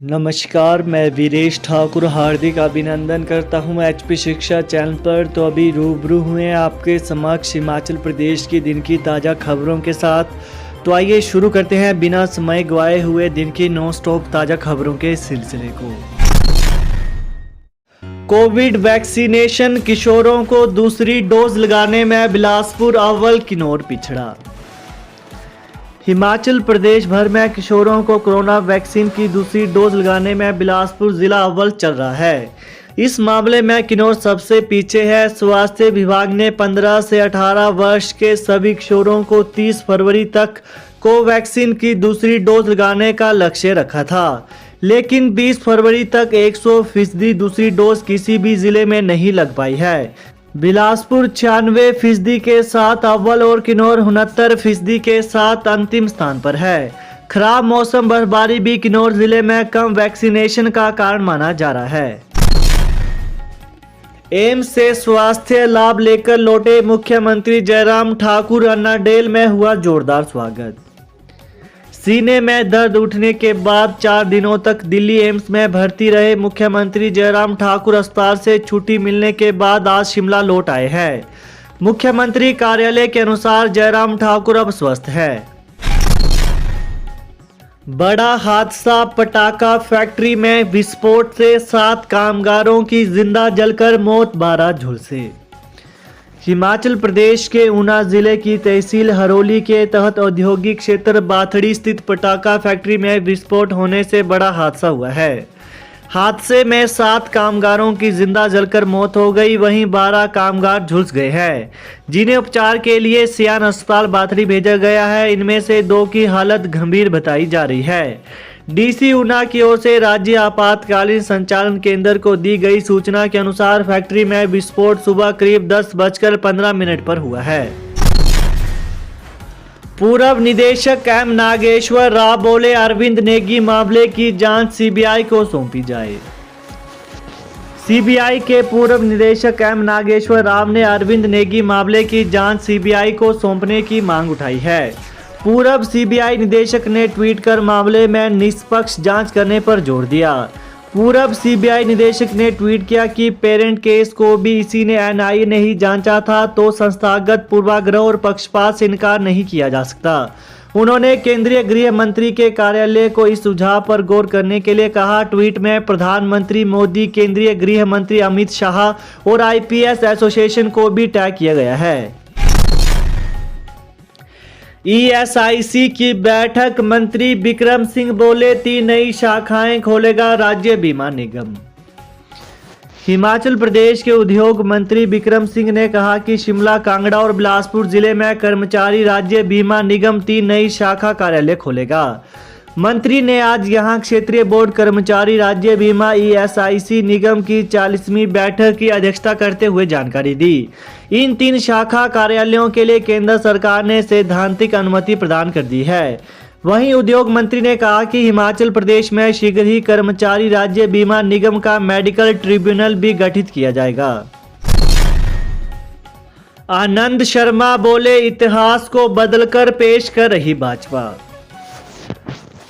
नमस्कार, मैं वीरेश ठाकुर हार्दिक अभिनंदन करता हूं एचपी शिक्षा चैनल पर। तो अभी रूबरू हुए आपके समक्ष हिमाचल प्रदेश की दिन की ताज़ा खबरों के साथ। तो आइए शुरू करते हैं बिना समय गवाए हुए दिन की नॉन स्टॉप ताज़ा खबरों के सिलसिले को। कोविड वैक्सीनेशन, किशोरों को दूसरी डोज लगाने में बिलासपुर अव्वल, किन्नौर पिछड़ा। हिमाचल प्रदेश भर में किशोरों को कोरोना वैक्सीन की दूसरी डोज लगाने में बिलासपुर जिला अव्वल चल रहा है। इस मामले में किन्नौर सबसे पीछे है। स्वास्थ्य विभाग ने 15 से 18 वर्ष के सभी किशोरों को 30 फरवरी तक कोवैक्सीन की दूसरी डोज लगाने का लक्ष्य रखा था, लेकिन 20 फरवरी तक 100% दूसरी डोज किसी भी जिले में नहीं लग पाई है। बिलासपुर 96% के साथ अव्वल और किन्नौर 69% के साथ अंतिम स्थान पर है। खराब मौसम, बर्फबारी भी किन्नौर जिले में कम वैक्सीनेशन का कारण माना जा रहा है। एम्स से स्वास्थ्य लाभ लेकर लौटे मुख्यमंत्री जयराम ठाकुर, अन्नाडेल में हुआ जोरदार स्वागत। सीने में दर्द उठने के बाद 4 दिनों तक दिल्ली एम्स में भर्ती रहे मुख्यमंत्री जयराम ठाकुर अस्पताल से छुट्टी मिलने के बाद आज शिमला लौट आए हैं। मुख्यमंत्री कार्यालय के अनुसार जयराम ठाकुर अब स्वस्थ हैं। बड़ा हादसा, पटाखा फैक्ट्री में विस्फोट से 7 कामगारों की जिंदा जलकर मौत, 12 झुलसे। हिमाचल प्रदेश के ऊना जिले की तहसील हरोली के तहत औद्योगिक क्षेत्र बाथड़ी स्थित पटाखा फैक्ट्री में विस्फोट होने से बड़ा हादसा हुआ है। हादसे में 7 कामगारों की जिंदा जलकर मौत हो गई, वहीं 12 कामगार झुलस गए हैं, जिन्हें उपचार के लिए सियान अस्पताल बाथड़ी भेजा गया है। इनमें से 2 की हालत गंभीर बताई जा रही है। डीसी ऊना की ओर से राज्य आपातकालीन संचालन केंद्र को दी गई सूचना के अनुसार फैक्ट्री में विस्फोट सुबह करीब 10:15 पर हुआ है। पूर्व निदेशक एम नागेश्वर राव बोले, अरविंद नेगी मामले की जांच सीबीआई को सौंपी जाए। सीबीआई के पूर्व निदेशक एम नागेश्वर राव ने अरविंद नेगी मामले की जांच सीबीआई को सौंपने की मांग उठाई है। पूर्व सीबीआई निदेशक ने ट्वीट कर मामले में निष्पक्ष जांच करने पर जोर दिया। पूर्व सीबीआई निदेशक ने ट्वीट किया कि पेरेंट केस को भी इसी ने एनआईए ने ही जांचा था, तो संस्थागत पूर्वाग्रह और पक्षपात से इनकार नहीं किया जा सकता। उन्होंने केंद्रीय गृह मंत्री के कार्यालय को इस सुझाव पर गौर करने के लिए कहा। ट्वीट में प्रधानमंत्री मोदी, केंद्रीय गृह मंत्री अमित शाह और आईपीएस एसोसिएशन को भी टैग किया गया है। ईएसआईसी की बैठक, मंत्री बिक्रम सिंह बोले, 3 नई शाखाएं खोलेगा राज्य बीमा निगम। हिमाचल प्रदेश के उद्योग मंत्री बिक्रम सिंह ने कहा कि शिमला, कांगड़ा और बिलासपुर जिले में कर्मचारी राज्य बीमा निगम 3 नई शाखा कार्यालय खोलेगा। मंत्री ने आज यहां क्षेत्रीय बोर्ड कर्मचारी राज्य बीमा ईएसआईसी निगम की 40वीं बैठक की अध्यक्षता करते हुए जानकारी दी। इन 3 शाखा कार्यालयों के लिए केंद्र सरकार ने सैद्धांतिक अनुमति प्रदान कर दी है। वहीं उद्योग मंत्री ने कहा कि हिमाचल प्रदेश में शीघ्र ही कर्मचारी राज्य बीमा निगम का मेडिकल ट्रिब्यूनल भी गठित किया जाएगा। आनंद शर्मा बोले, इतिहास को बदलकर पेश कर रही भाजपा।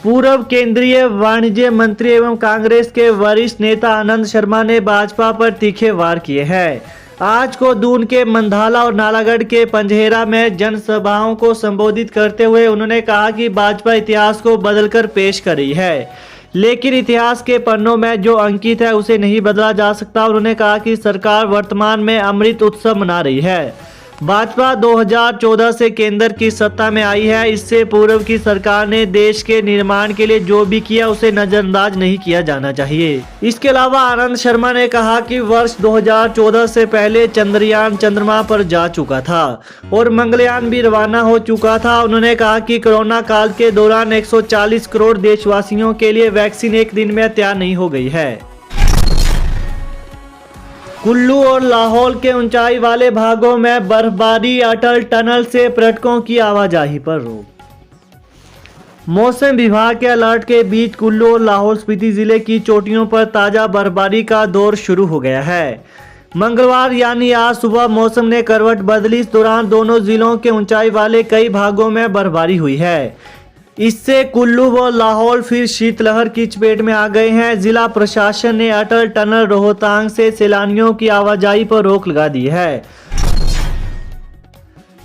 पूर्व केंद्रीय वाणिज्य मंत्री एवं कांग्रेस के वरिष्ठ नेता आनंद शर्मा ने भाजपा पर तीखे वार किए हैं। आज को दून के मंधाला और नालागढ़ के पंजहेरा में जनसभाओं को संबोधित करते हुए उन्होंने कहा कि भाजपा इतिहास को बदलकर पेश कर रही है, लेकिन इतिहास के पन्नों में जो अंकित है उसे नहीं बदला जा सकता। उन्होंने कहा कि सरकार वर्तमान में अमृत उत्सव मना रही है। भाजपा 2014 से केंद्र की सत्ता में आई है। इससे पूर्व की सरकार ने देश के निर्माण के लिए जो भी किया उसे नजरअंदाज नहीं किया जाना चाहिए। इसके अलावा आनंद शर्मा ने कहा कि वर्ष 2014 से पहले चंद्रयान चंद्रमा पर जा चुका था और मंगलयान भी रवाना हो चुका था। उन्होंने कहा कि कोरोना काल के दौरान 140 करोड़ देशवासियों के लिए वैक्सीन एक दिन में तैयार नहीं हो गई है। कुल्लू और लाहौल के ऊंचाई वाले भागों में बर्फबारी, अटल टनल से पर्यटकों की आवाजाही पर रोक। मौसम विभाग के अलर्ट के बीच कुल्लू और लाहौल स्पीति जिले की चोटियों पर ताजा बर्फबारी का दौर शुरू हो गया है। मंगलवार यानी आज सुबह मौसम ने करवट बदली। इस दौरान दोनों जिलों के ऊंचाई वाले कई भागों में बर्फबारी हुई है। इससे कुल्लू व लाहौल फिर शीतलहर की चपेट में आ गए हैं। जिला प्रशासन ने अटल टनल रोहतांग से सैलानियों की आवाजाही पर रोक लगा दी है।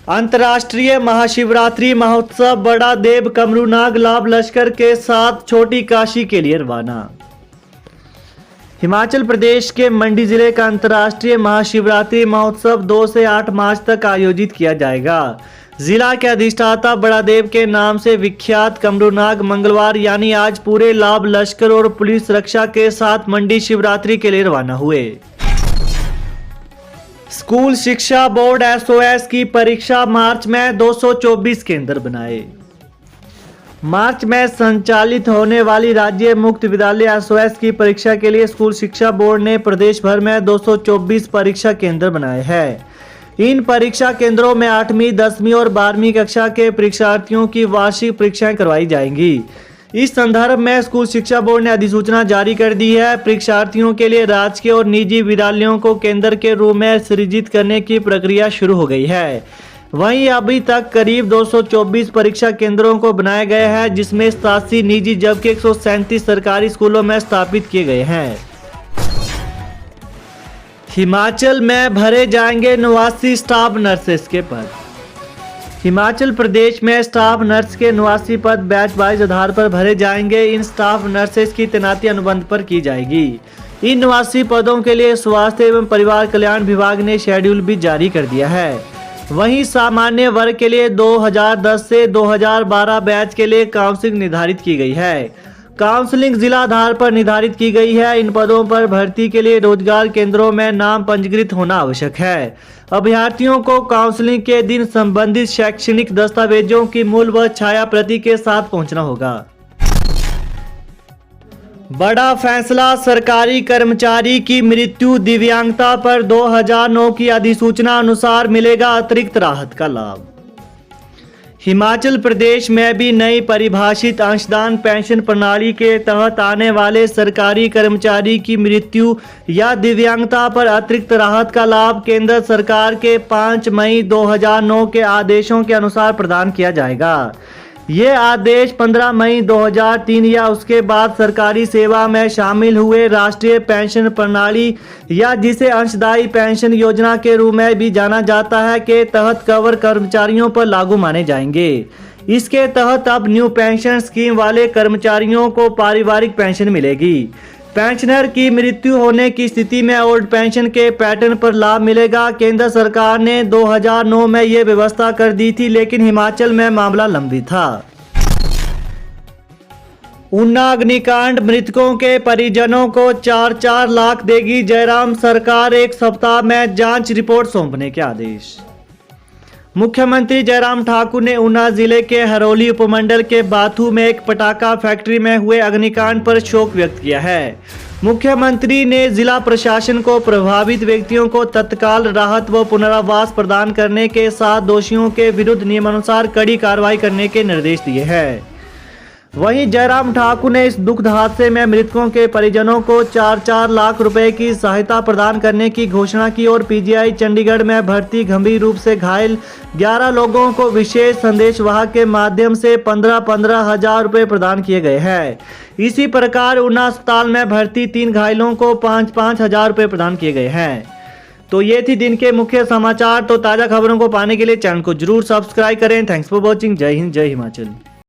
अंतर्राष्ट्रीय महाशिवरात्रि महोत्सव बड़ा देव कमरूनाग लाभ लश्कर के साथ छोटी काशी के लिए रवाना। हिमाचल प्रदेश के मंडी जिले का अंतर्राष्ट्रीय महाशिवरात्रि महोत्सव 2 से 8 मार्च तक आयोजित किया जाएगा। जिला के अधिष्ठाता बड़ा देव के नाम से विख्यात कमरूनाग मंगलवार यानी आज पूरे लाभ लश्कर और पुलिस सुरक्षा के साथ मंडी शिवरात्रि के लिए रवाना हुए। स्कूल शिक्षा बोर्ड SOS की परीक्षा मार्च में 224 केंद्र बनाए। मार्च में संचालित होने वाली राज्य मुक्त विद्यालय SOS की परीक्षा के लिए स्कूल शिक्षा बोर्ड ने प्रदेश भर में 224 परीक्षा केंद्र बनाए हैं। इन परीक्षा केंद्रों में 8वीं, 10वीं और 12वीं कक्षा के परीक्षार्थियों की वार्षिक परीक्षाएं करवाई जाएंगी। इस संदर्भ में स्कूल शिक्षा बोर्ड ने अधिसूचना जारी कर दी है। परीक्षार्थियों के लिए राजकीय और निजी विद्यालयों को केंद्र के रूप में सृजित करने की प्रक्रिया शुरू हो गई है। वहीं अभी तक करीब 224 परीक्षा केंद्रों को बनाया गया है, जिसमें 87 निजी जबकि 137 सरकारी स्कूलों में स्थापित किए गए हैं। हिमाचल में भरे जाएंगे 89 स्टाफ नर्सेस के पद। हिमाचल प्रदेश में स्टाफ नर्स के 89 पद बैच वाइज आधार पर भरे जाएंगे। इन स्टाफ नर्सेस की तैनाती अनुबंध पर की जाएगी। इन 89 पदों के लिए स्वास्थ्य एवं परिवार कल्याण विभाग ने शेड्यूल भी जारी कर दिया है। वहीं सामान्य वर्ग के लिए 2010 से 2012 बैच के लिए काउंसलिंग निर्धारित की गई है। काउंसलिंग जिला आधार पर निर्धारित की गई है। इन पदों पर भर्ती के लिए रोजगार केंद्रों में नाम पंजीकृत होना आवश्यक है। अभ्यर्थियों को काउंसलिंग के दिन संबंधित शैक्षणिक दस्तावेजों की मूल व छाया प्रति के साथ पहुंचना होगा। बड़ा फैसला, सरकारी कर्मचारी की मृत्यु दिव्यांगता पर 2009 की अधिसूचना अनुसार मिलेगा अतिरिक्त राहत का लाभ। हिमाचल प्रदेश में भी नई परिभाषित अंशदान पेंशन प्रणाली के तहत आने वाले सरकारी कर्मचारी की मृत्यु या दिव्यांगता पर अतिरिक्त राहत का लाभ केंद्र सरकार के 5 मई 2009 के आदेशों के अनुसार प्रदान किया जाएगा। ये आदेश 15 मई 2003 या उसके बाद सरकारी सेवा में शामिल हुए राष्ट्रीय पेंशन प्रणाली या जिसे अंशदायी पेंशन योजना के रूप में भी जाना जाता है के तहत कवर कर्मचारियों पर लागू माने जाएंगे। इसके तहत अब न्यू पेंशन स्कीम वाले कर्मचारियों को पारिवारिक पेंशन मिलेगी। पेंशनर की मृत्यु होने की स्थिति में ओल्ड पेंशन के पैटर्न पर लाभ मिलेगा। केंद्र सरकार ने 2009 में ये व्यवस्था कर दी थी, लेकिन हिमाचल में मामला लंबित था। ऊना अग्निकांड मृतकों के परिजनों को 4-4 लाख देगी जयराम सरकार। 1 सप्ताह में जांच रिपोर्ट सौंपने के आदेश। मुख्यमंत्री जयराम ठाकुर ने ऊना जिले के हरोली उपमंडल के बाथू में एक पटाखा फैक्ट्री में हुए अग्निकांड पर शोक व्यक्त किया है। मुख्यमंत्री ने जिला प्रशासन को प्रभावित व्यक्तियों को तत्काल राहत व पुनर्वास प्रदान करने के साथ दोषियों के विरुद्ध नियमानुसार कड़ी कार्रवाई करने के निर्देश दिए हैं। वहीं जयराम ठाकुर ने इस दुखद हादसे में मृतकों के परिजनों को 4-4 लाख रुपए की सहायता प्रदान करने की घोषणा की और PGI चंडीगढ़ में भर्ती गंभीर रूप से घायल 11 लोगों को विशेष संदेशवाहक के माध्यम से 15-15 हजार रुपए प्रदान किए गए हैं। इसी प्रकार ऊना अस्पताल में भर्ती 3 घायलों को 5-5 हजार रुपए प्रदान किए गए हैं। तो ये थी दिन के मुख्य समाचार। तो ताज़ा खबरों को पाने के लिए चैनल को जरूर सब्सक्राइब करें। Thanks for watching. जय हिंद, जय हिमाचल।